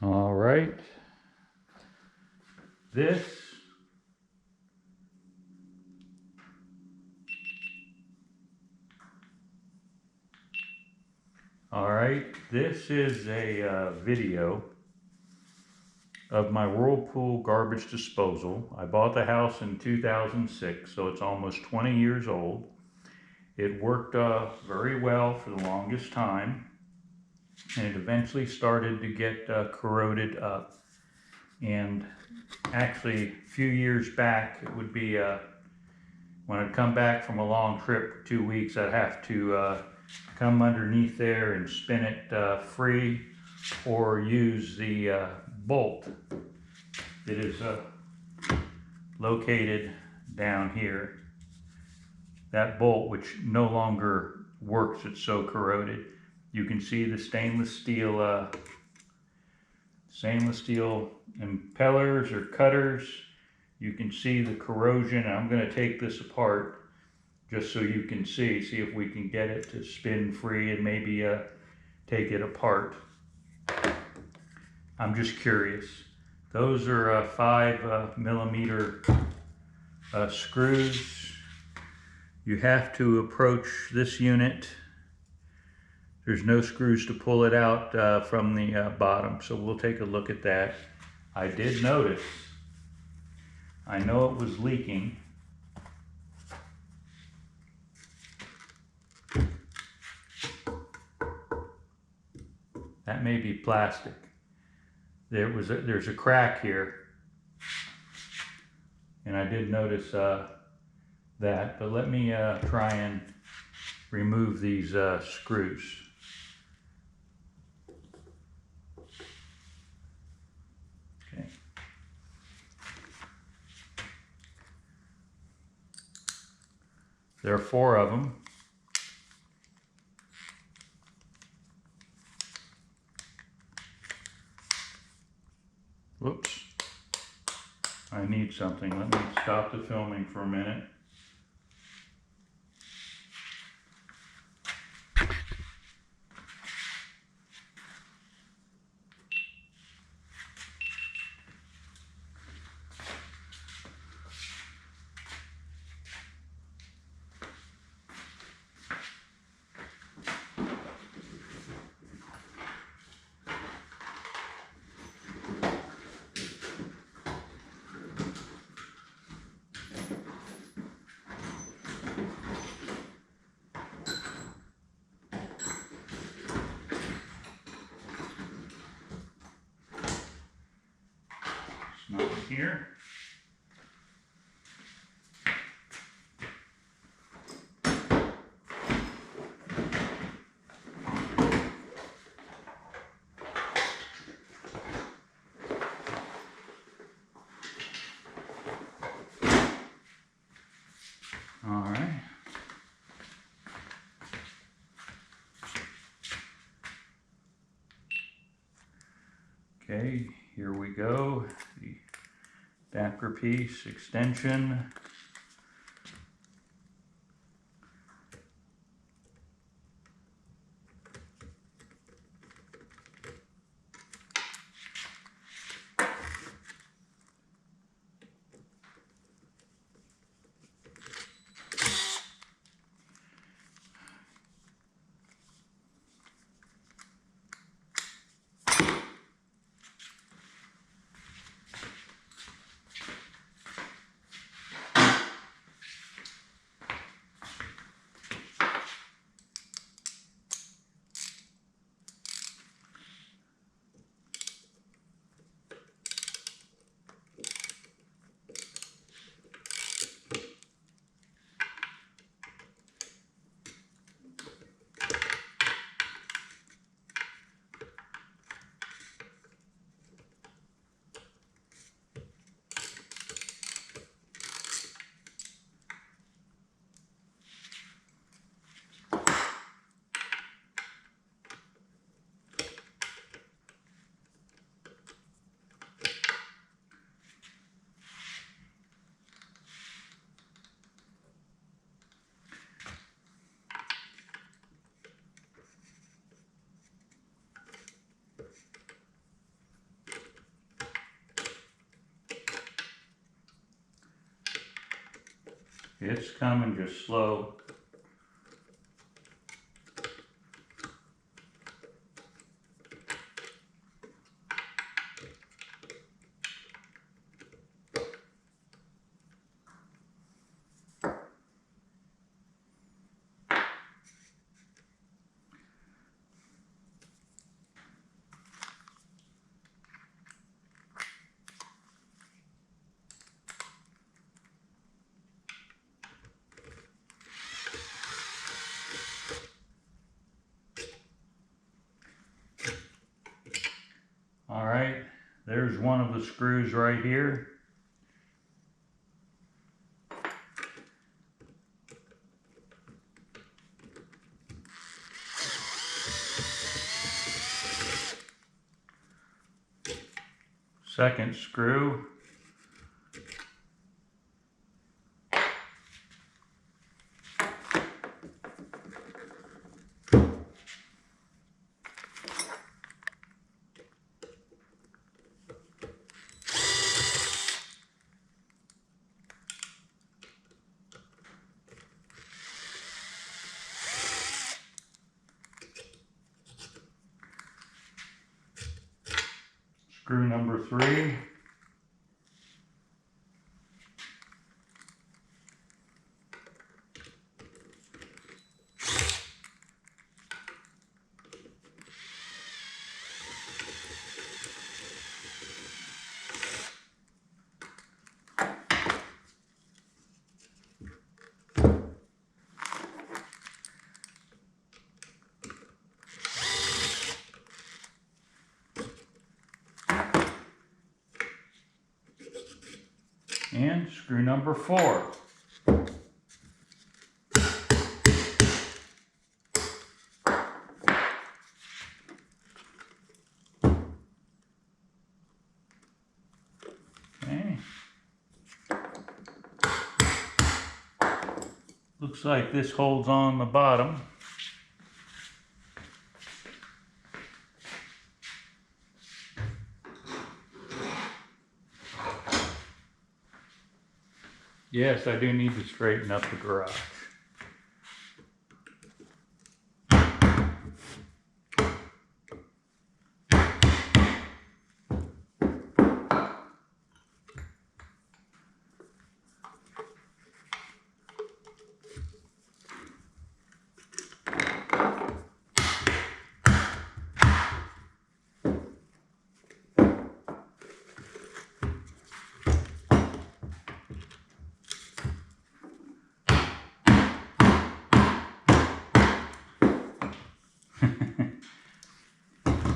All right. This this is a video of my Whirlpool garbage disposal. I bought the house in 2006, so it's almost 20 years old. It worked very well for the longest time, and it eventually started to get corroded up. And actually, a few years back, it would be when I'd come back from a long trip for 2 weeks, I'd have to come underneath there and spin it free, or use the bolt that is located down here. That bolt, which no longer works, it's so corroded. You can see the stainless steel impellers or cutters. You can see the corrosion. I'm going to take this apart just so you can see if we can get it to spin free and maybe take it apart. I'm just curious. Those are 5mm screws. You have to approach this unit. There's no screws to pull it out from the bottom, so we'll take a look at that. I did notice, I know it was leaking. That may be plastic. There's a crack here, and I did notice that, but let me try and remove these screws. Okay. There are 4 of them. Whoops. I need something. Let me stop the filming for a minute. Not here. All right. Okay, here we go. The adapter piece, extension. It's coming just slow. All right, there's one of the screws right here. Second screw. Screw number 3. And screw number 4. Okay. Looks like this holds on the bottom. Yes, I do need to straighten up the garage.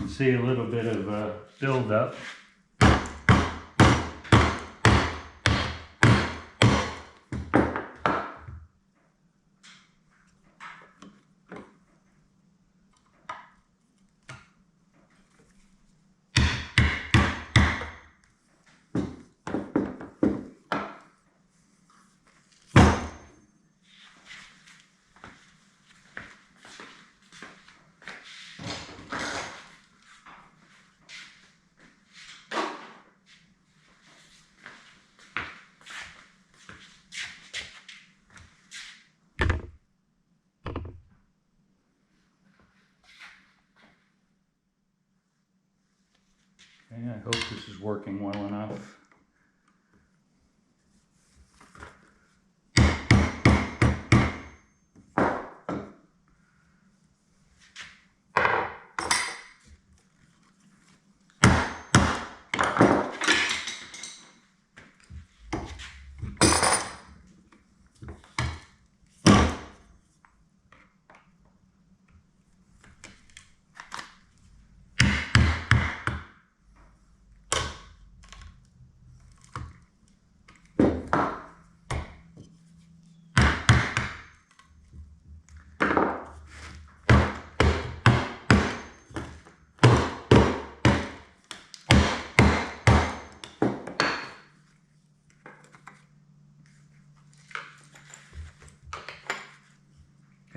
See a little bit of buildup. Okay, I hope this is working well enough.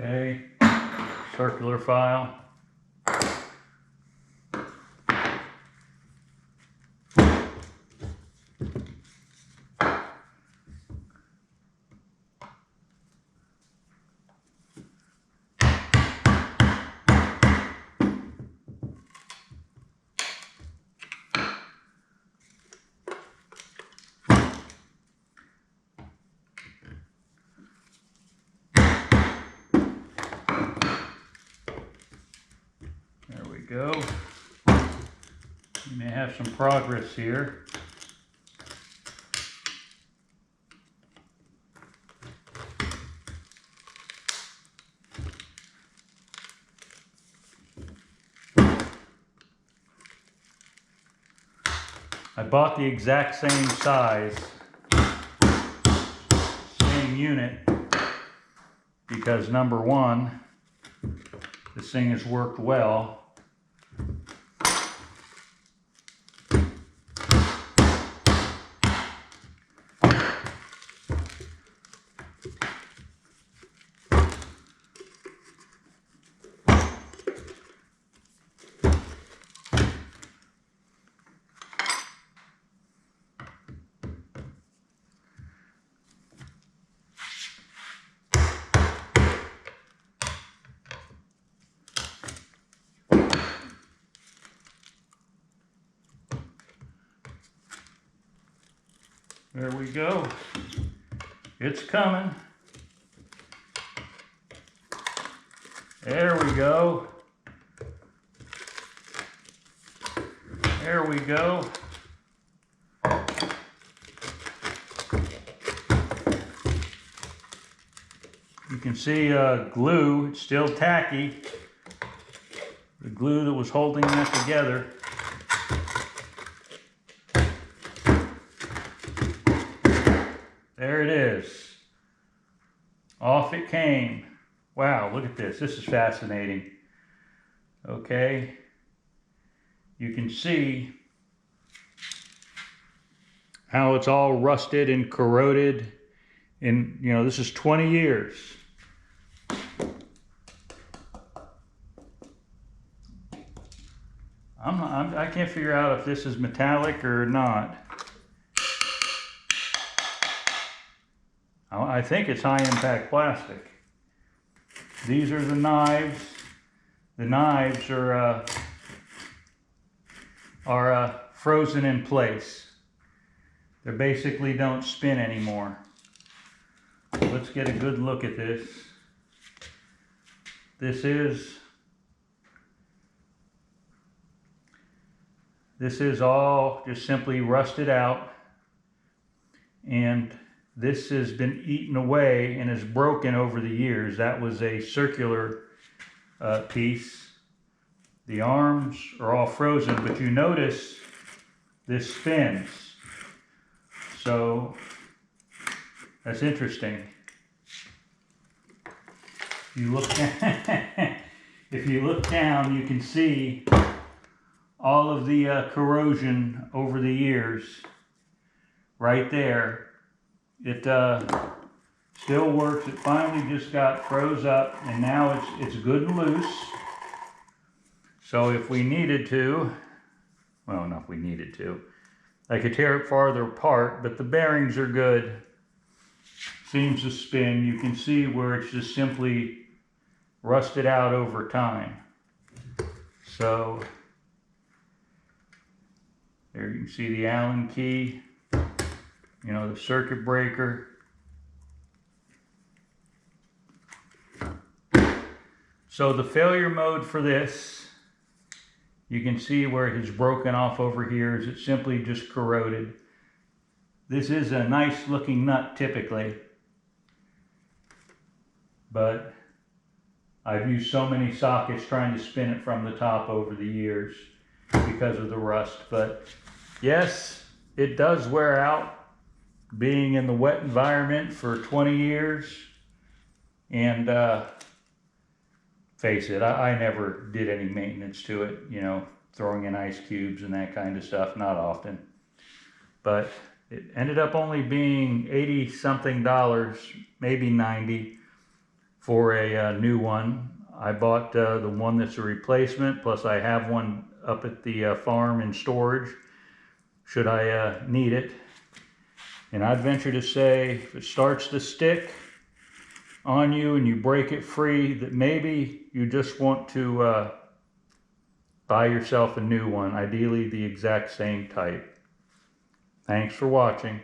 Okay, circular file. You may have some progress here. I bought the exact same size, same unit, because number one, this thing has worked well. There we go. It's coming. There we go. There we go. You can see glue, it's still tacky. The glue that was holding that together. There it is. Off it came. Wow, look at this. This is fascinating. Okay. You can see how it's all rusted and corroded. And, you know, this is 20 years. I can't figure out if this is metallic or not. I think it's high impact plastic. These are the knives. The knives are frozen in place. They basically don't spin anymore. Let's get a good look at this. This is all just simply rusted out, and this has been eaten away and is broken over the years. That was a circular piece. The arms are all frozen, but you notice this spins. So that's interesting. If you look down, if you look down, you can see all of the corrosion over the years right there. It still works. It finally just got froze up, and now it's good and loose. So if we needed to, well, not if we needed to, I could tear it farther apart, but the bearings are good. Seems to spin. You can see where it's just simply rusted out over time. So there you can see the Allen key, you know, the circuit breaker. So the failure mode for this, you can see where it has broken off over here, is it simply just corroded. This is a nice looking nut typically, but I've used so many sockets trying to spin it from the top over the years because of the rust. But yes, it does wear out being in the wet environment for 20 years. And face it, I never did any maintenance to it, you know, throwing in ice cubes and that kind of stuff, not often. But it ended up only being $80-something, maybe $90 for a new one. I bought the one that's a replacement, plus I have one up at the farm in storage, should I need it. And I'd venture to say, if it starts to stick on you and you break it free, that maybe you just want to buy yourself a new one, ideally the exact same type. Thanks for watching.